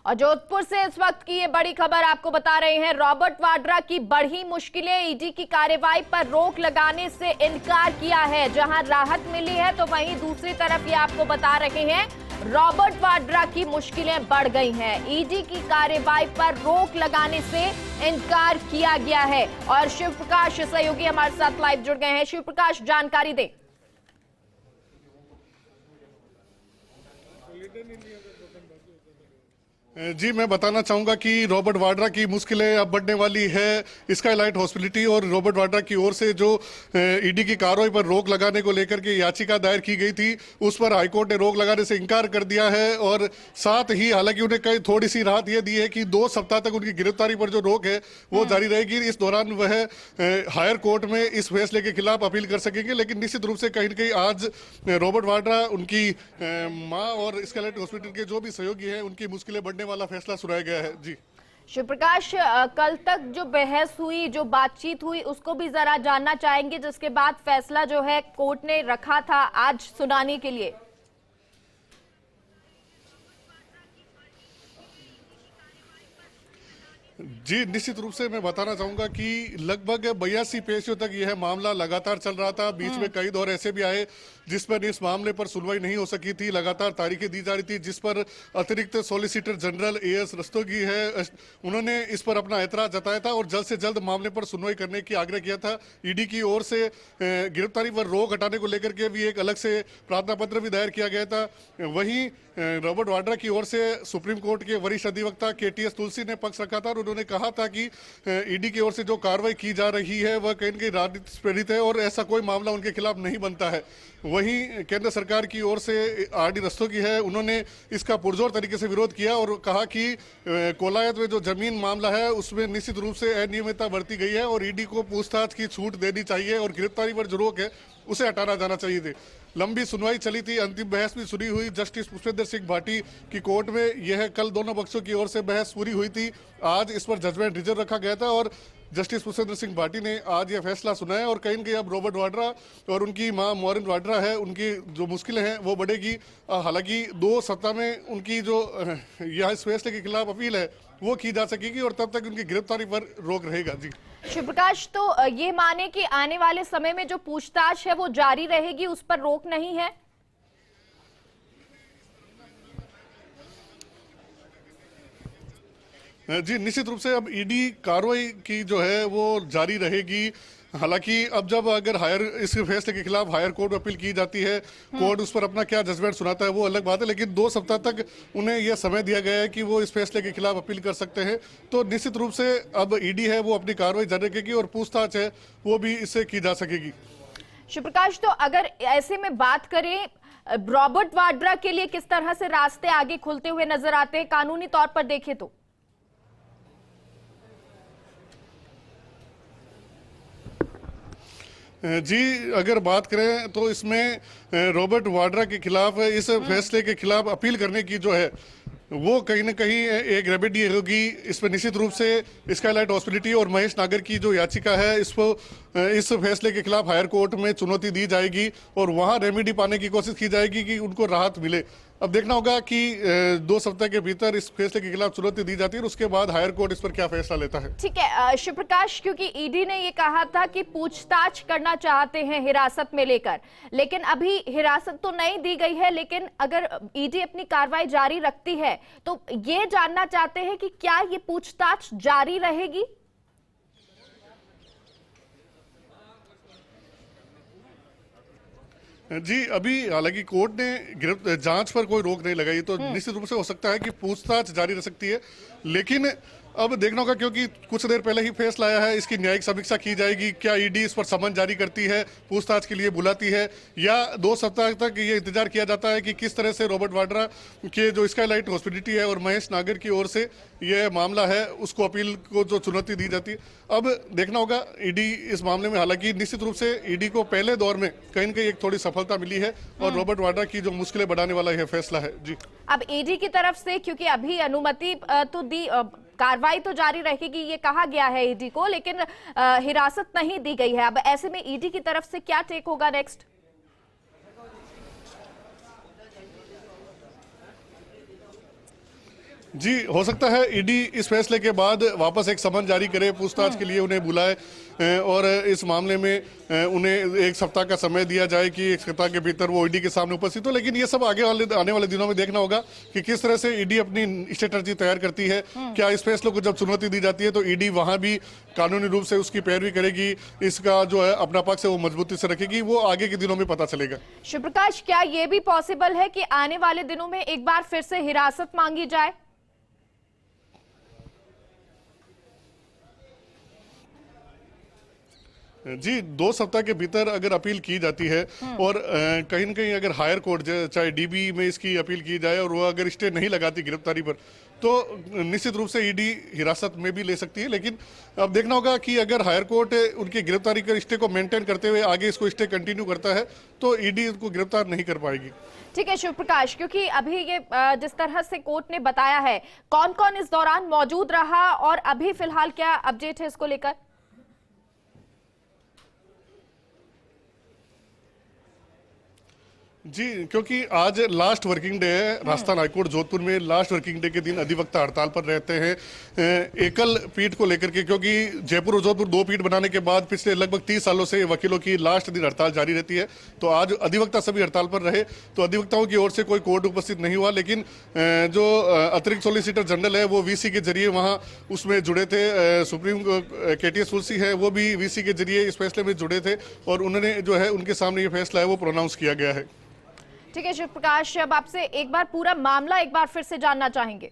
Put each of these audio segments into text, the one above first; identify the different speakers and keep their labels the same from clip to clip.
Speaker 1: और जोधपुर से इस वक्त की ये बड़ी खबर आपको बता रहे हैं। रॉबर्ट वाड्रा की बढ़ी मुश्किलें, ईडी की कार्रवाई पर रोक लगाने से इनकार किया है। जहां राहत मिली है तो वहीं दूसरी तरफ ये आपको बता रहे हैं रॉबर्ट वाड्रा की मुश्किलें बढ़ गई हैं। ईडी की कार्रवाई पर रोक लगाने से इनकार किया गया है। और शिव प्रकाश सहयोगी हमारे साथ लाइव जुड़ गए हैं। शिव प्रकाश, जानकारी दें।
Speaker 2: जी, मैं बताना चाहूंगा कि रॉबर्ट वाड्रा की मुश्किलें अब बढ़ने वाली है। स्काईलाइट हॉस्पिटैलिटी और रॉबर्ट वाड्रा की ओर से जो ईडी की कार्रवाई पर रोक लगाने को लेकर के याचिका दायर की गई थी, उस पर हाईकोर्ट ने रोक लगाने से इनकार कर दिया है। और साथ ही हालांकि उन्हें कई थोड़ी सी राहत यह दी है कि 2 सप्ताह तक उनकी गिरफ्तारी पर जो रोक है वो जारी रहेगी। इस दौरान वह हायर कोर्ट में इस फैसले के खिलाफ अपील कर सकेंगे। लेकिन निश्चित रूप से कहीं न कहीं आज रॉबर्ट वाड्रा, उनकी माँ और स्काईलाइट हॉस्पिटल के जो भी सहयोगी हैं, उनकी मुश्किलें बढ़ने वाला फैसला सुनाया गया है। जी
Speaker 1: शिव प्रकाश, कल तक जो बहस हुई, जो बातचीत हुई, उसको भी जरा जानना चाहेंगे, जिसके बाद फैसला जो है कोर्ट ने रखा था आज सुनाने के लिए।
Speaker 2: जी, निश्चित रूप से मैं बताना चाहूंगा कि लगभग 82 पेशियों तक यह मामला लगातार चल रहा था। बीच में कई दौर ऐसे भी आए जिस पर इस मामले पर सुनवाई नहीं हो सकी थी। लगातार तारीखें दी जा रही थी, जिस पर अतिरिक्त सॉलिसिटर जनरल एएस रस्तोगी है, उन्होंने इस पर अपना ऐतराज जताया था और जल्द से जल्द मामले पर सुनवाई करने की आग्रह किया था। ईडी की ओर से गिरफ्तारी पर रोक हटाने को लेकर के भी एक अलग से प्रार्थना पत्र भी दायर किया गया था। वहीं रॉबर्ट वाड्रा की ओर से सुप्रीम कोर्ट के वरिष्ठ अधिवक्ता केटीएस तुलसी ने पक्ष रखा था और उन्होंने कहा था कि ईडी की ओर से जो कार्रवाई की जा रही है वह कहीं न कहीं राजनीति प्रेरित है और ऐसा कोई मामला उनके खिलाफ नहीं बनता है। वहीं केंद्र सरकार की ओर से आरडी रस्तोगी है, उन्होंने इसका पुरजोर तरीके से विरोध किया और कहा कि कोलायत में जो जमीन मामला है उसमें निश्चित रूप से अनियमितता बरती गई है और ईडी को पूछताछ की छूट देनी चाहिए और गिरफ्तारी पर जो रोक है उसे हटाना जाना चाहिए थे। लंबी सुनवाई चली थी, अंतिम बहस भी शुरू हुई। जस्टिस पुष्पेंद्र सिंह भाटी की कोर्ट में यह कल दोनों पक्षों की ओर से बहस पूरी हुई थी। आज इस पर जजमेंट रिजर्व रखा गया था और जस्टिस पुष्पेंद्र सिंह भाटी ने आज यह फैसला सुनाया और कहीं न कहीं अब रॉबर्ट वाड्रा और उनकी मां मॉरिन वाड्रा है, उनकी जो मुश्किलें हैं वो बढ़ेगी। हालांकि 2 सप्ताह में उनकी जो यह इस फैसले के खिलाफ अपील है वो की जा सकेगी और तब तक उनकी गिरफ्तारी पर रोक रहेगा। जी
Speaker 1: शिव प्रकाश, तो ये माने कि आने वाले समय में जो पूछताछ है वो जारी रहेगी, उस पर रोक नहीं है?
Speaker 2: जी, निश्चित रूप से अब ईडी कार्रवाई की जो है वो जारी रहेगी। हालांकि अब जब अगर इस फैसले के खिलाफ हायर कोर्ट में अपील की जाती है, कोर्ट उस पर अपना क्या जजमेंट सुनाता है वो अलग बात है। लेकिन 2 सप्ताह तक उन्हें यह समय दिया गया है कि वो इस फैसले के खिलाफ अपील कर सकते हैं। तो निश्चित रूप से अब ईडी है वो अपनी कार्रवाई जारी रखेगी और पूछताछ है वो भी इससे की जा सकेगी।
Speaker 1: शिव प्रकाश, तो अगर ऐसे में बात करें, रॉबर्ट वाड्रा के लिए किस तरह से रास्ते आगे खुलते हुए नजर आते हैं कानूनी तौर पर देखें तो?
Speaker 2: जी, अगर बात करें तो इसमें रॉबर्ट वाड्रा के खिलाफ इस फैसले के खिलाफ अपील करने की जो है वो कहीं न कहीं एक रेमेडी होगी। इसमें निश्चित रूप से स्काईलाइट हॉस्पिटैलिटी और महेश नागर की जो याचिका है इसको इस फैसले के खिलाफ हायर कोर्ट में चुनौती दी जाएगी और वहां रेमेडी पाने की कोशिश की जाएगी कि उनको राहत मिले। अब देखना होगा कि 2 सप्ताह के भीतर इस फैसले के खिलाफ चुनौती दी जाती है और उसके बाद हायर कोर्ट इस पर क्या फैसला लेता है।
Speaker 1: ठीक है शिव प्रकाश, क्योंकि ईडी ने ये कहा था कि पूछताछ करना चाहते हैं हिरासत में लेकर, लेकिन अभी हिरासत तो नहीं दी गई है। लेकिन अगर ईडी अपनी कार्रवाई जारी रखती है तो ये जानना चाहते हैं कि क्या ये पूछताछ जारी रहेगी?
Speaker 2: जी, अभी हालांकि कोर्ट ने जांच पर कोई रोक नहीं लगाई, तो निश्चित रूप से हो सकता है कि पूछताछ जारी रह सकती है। लेकिन अब देखना होगा क्योंकि कुछ देर पहले ही फैसला आया है, इसकी न्यायिक समीक्षा की जाएगी। क्या ईडी इस पर समन जारी करती है, पूछताछ के लिए बुलाती है, या 2 सप्ताह तक ये इंतजार किया जाता है कि किस तरह से रॉबर्ट वाड्रा के जो स्काईलाइट हॉस्पिटैलिटी है और महेश नागर की ओर से यह मामला है उसको अपील को जो चुनौती दी जाती है। अब देखना होगा ईडी इस मामले में। हालांकि निश्चित रूप से ईडी को पहले दौर में कहीं न कहीं एक थोड़ी सफलता मिली है और रॉबर्ट वाड्रा की जो मुश्किलें बढ़ाने वाला यह फैसला है। जी,
Speaker 1: अब ईडी की तरफ से, क्योंकि अभी अनुमति तो दी, कार्रवाई तो जारी रहेगी ये कहा गया है ईडी को, लेकिन हिरासत नहीं दी गई है। अब ऐसे में ईडी की तरफ से क्या टेक होगा नेक्स्ट?
Speaker 2: जी, हो सकता है ईडी इस फैसले के बाद वापस एक समन जारी करे, पूछताछ के लिए उन्हें बुलाए और इस मामले में उन्हें एक सप्ताह का समय दिया जाए कि एक सप्ताह के भीतर वो ईडी के सामने उपस्थित हो। लेकिन ये सब आने वाले दिनों में देखना होगा कि किस तरह से ईडी अपनी स्ट्रेटजी तैयार करती है। क्या इस फैसले को जब चुनौती दी जाती है तो ईडी वहां भी कानूनी रूप से उसकी पैरवी करेगी, इसका जो है अपना पक्ष है वो मजबूती से रखेगी, वो आगे के दिनों में पता चलेगा।
Speaker 1: शिवप्रकाश, क्या ये भी पॉसिबल है कि आने वाले दिनों में एक बार फिर से हिरासत मांगी जाए?
Speaker 2: जी, 2 सप्ताह के भीतर अगर अपील की जाती है और कहीं न कहीं अगर हायर कोर्ट चाहे डीबी में इसकी अपील की जाए और वो अगर स्टे नहीं लगाती गिरफ्तारी पर, तो निश्चित रूप से ईडी हिरासत में भी ले सकती है। लेकिन अब देखना होगा कि अगर हायर कोर्ट उनकी गिरफ्तारी के स्टे को मेंटेन करते हुए आगे इसको स्टे कंटिन्यू करता है तो ईडी उनको गिरफ्तार नहीं कर पाएगी।
Speaker 1: ठीक है शिवप्रकाश, क्योंकि अभी ये जिस तरह से कोर्ट ने बताया है, कौन कौन इस दौरान मौजूद रहा और अभी फिलहाल क्या अपडेट है इसको लेकर?
Speaker 2: जी, क्योंकि आज लास्ट वर्किंग डे है, राजस्थान हाईकोर्ट जोधपुर में लास्ट वर्किंग डे के दिन अधिवक्ता हड़ताल पर रहते हैं एकल पीठ को लेकर के, क्योंकि जयपुर और जोधपुर 2 पीठ बनाने के बाद पिछले लगभग 30 सालों से वकीलों की लास्ट दिन हड़ताल जारी रहती है। तो आज अधिवक्ता सभी हड़ताल पर रहे, तो अधिवक्ताओं की ओर से कोई कोर्ट उपस्थित नहीं हुआ। लेकिन जो अतिरिक्त सॉलिसिटर जनरल है वो वीसी के जरिए वहाँ उसमें जुड़े थे, सुप्रीम केटीएस तुलसी है वो भी वीसी के जरिए इस फैसले में जुड़े थे और उन्होंने जो है उनके सामने ये फैसला है वो प्रोनाउंस किया गया है।
Speaker 1: ठीक है शिवप्रकाश, अब आपसे एक बार पूरा मामला एक बार फिर से जानना चाहेंगे।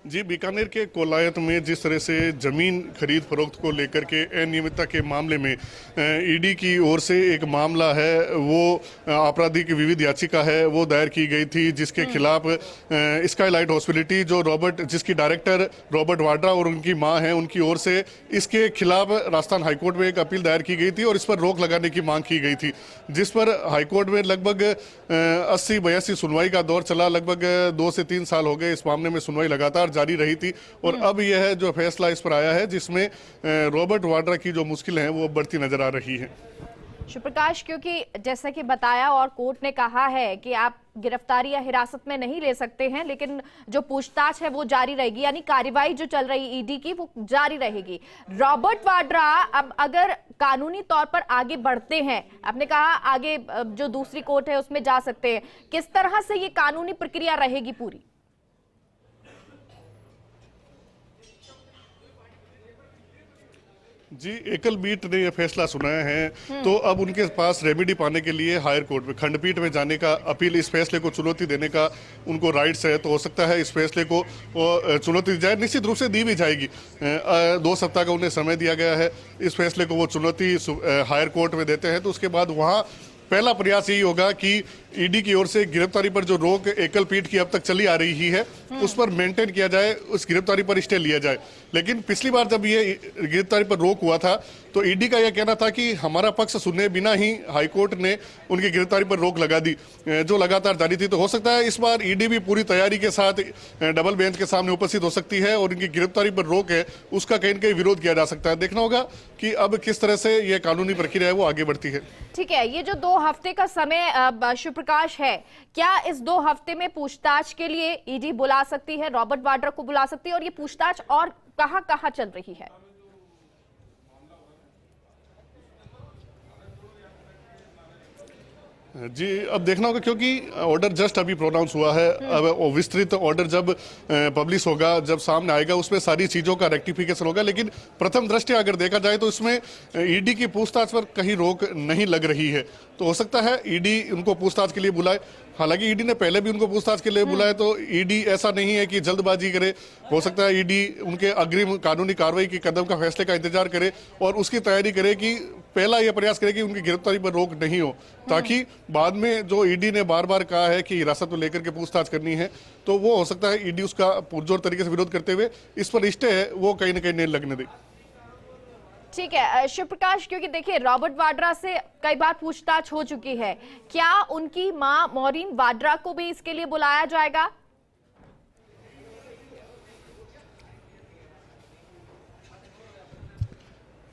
Speaker 2: जी, बीकानेर के कोलायत में जिस तरह से जमीन खरीद फरोख्त को लेकर के अनियमितता के मामले में ईडी की ओर से एक मामला है, वो आपराधिक विविध याचिका है वो दायर की गई थी, जिसके खिलाफ स्काईलाइट हॉस्पिटैलिटी जो जिसकी डायरेक्टर रॉबर्ट वाड्रा और उनकी मां हैं, उनकी ओर से इसके खिलाफ राजस्थान हाईकोर्ट में एक अपील दायर की गई थी और इस पर रोक लगाने की मांग की गई थी, जिस पर हाईकोर्ट में लगभग 80-82 सुनवाई का दौर चला। लगभग 2 से 3 साल हो गए इस मामले में सुनवाई लगातार जारी रही थी और अब यह जो फैसला इस पर आया है जिसमें रॉबर्ट वाड्रा की जो मुश्किलें हैं वो बढ़ती नजर आ रही है।
Speaker 1: शिवप्रकाश, क्योंकि जैसा कि बताया और कोर्ट ने कहा है कि आप गिरफ्तारी या हिरासत में नहीं ले सकते हैं, लेकिन जो पूछताछ है वो जारी रहेगी, यानी कार्रवाई जो चल रही ईडी की वो जारी रहेगी। रॉबर्ट वाड्रा अब अगर कानूनी तौर पर आगे बढ़ते हैं, आपने कहा आगे जो दूसरी कोर्ट है उसमें जा सकते हैं, किस तरह से ये कानूनी प्रक्रिया रहेगी पूरी?
Speaker 2: जी, एकल बीट ने यह फैसला सुनाया है तो अब उनके पास रेमेडी पाने के लिए हायर कोर्ट में खंडपीठ में जाने का, अपील इस फैसले को चुनौती देने का उनको राइट्स है। तो हो सकता है इस फैसले को चुनौती दी जाए, निश्चित रूप से दी भी जाएगी। 2 सप्ताह का उन्हें समय दिया गया है, इस फैसले को वो चुनौती हायर कोर्ट में देते हैं तो उसके बाद वहाँ पहला प्रयास यही होगा कि ईडी की ओर से गिरफ्तारी पर जो रोक एकल पीठ की अब तक चली आ रही है उस पर मेंटेन किया जाए, उस गिरफ्तारी पर स्टे लिया जाए। लेकिन पिछली बार जब ये गिरफ्तारी पर रोक हुआ था तो ईडी का यह कहना था कि हमारा पक्ष सुने बिना ही हाईकोर्ट ने उनकी गिरफ्तारी पर रोक लगा दी, जो लगातार जारी थी। तो हो सकता है इस बार ईडी भी पूरी तैयारी के साथ डबल बेंच के सामने उपस्थित हो सकती है और उनकी गिरफ्तारी पर रोक है उसका कहीं न कहीं विरोध किया जा सकता है। देखना होगा कि अब किस तरह से यह कानूनी प्रक्रिया है वो आगे बढ़ती है।
Speaker 1: ठीक है, ये जो 2 हफ्ते का समय शिवप्रकाश है, क्या इस 2 हफ्ते में पूछताछ के लिए ईडी बुला सकती है, रॉबर्ट वाड्रा को बुला सकती है, और ये पूछताछ और कहां चल रही है?
Speaker 2: जी, अब देखना होगा क्योंकि ऑर्डर जस्ट अभी प्रोनाउंस हुआ है। अब विस्तृत ऑर्डर जब पब्लिश होगा, जब सामने आएगा, उसमें सारी चीजों का रेक्टिफिकेशन होगा। लेकिन प्रथम दृष्टया अगर देखा जाए तो इसमें ईडी की पूछताछ पर कहीं रोक नहीं लग रही है। तो हो सकता है ईडी उनको पूछताछ के लिए बुलाए। हालांकि ईडी ने पहले भी उनको पूछताछ के लिए बुलाया, तो ईडी ऐसा नहीं है कि जल्दबाजी करे। हो सकता है ईडी उनके अग्रिम कानूनी कार्रवाई के कदम का, फैसले का इंतजार करे और उसकी तैयारी करे कि पहला यह प्रयास करे कि उनकी गिरफ्तारी पर रोक नहीं हो, ताकि बाद में जो ईडी ने बार बार कहा है कि हिरासत में लेकर के पूछताछ करनी है, तो वो हो सकता है ईडी उसका पुरजोर तरीके से विरोध करते हुए इस पर स्टे है वो कहीं ना कहीं नहीं लगने दे।
Speaker 1: ठीक है शिवप्रकाश, क्योंकि देखिए रॉबर्ट वाड्रा से कई बार पूछताछ हो चुकी है, क्या उनकी मां मॉरीन वाड्रा को भी इसके लिए बुलाया जाएगा?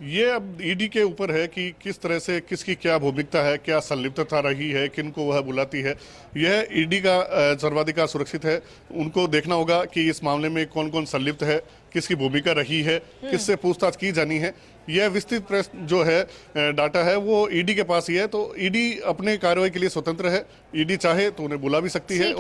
Speaker 2: ये अब ईडी के ऊपर है कि किस तरह से किसकी क्या भूमिका है, क्या संलिप्तता रही है, किन को वह बुलाती है। यह ईडी का सर्वाधिकार सुरक्षित है। उनको देखना होगा कि इस मामले में कौन कौन संलिप्त है, किसकी भूमिका रही है, किससे पूछताछ की जानी है। यह विस्तृत प्रेस जो है डाटा है वो ईडी के पास ही है। तो ईडी अपने कार्रवाई के लिए स्वतंत्र है। ईडी चाहे तो उन्हें बुला भी सकती है।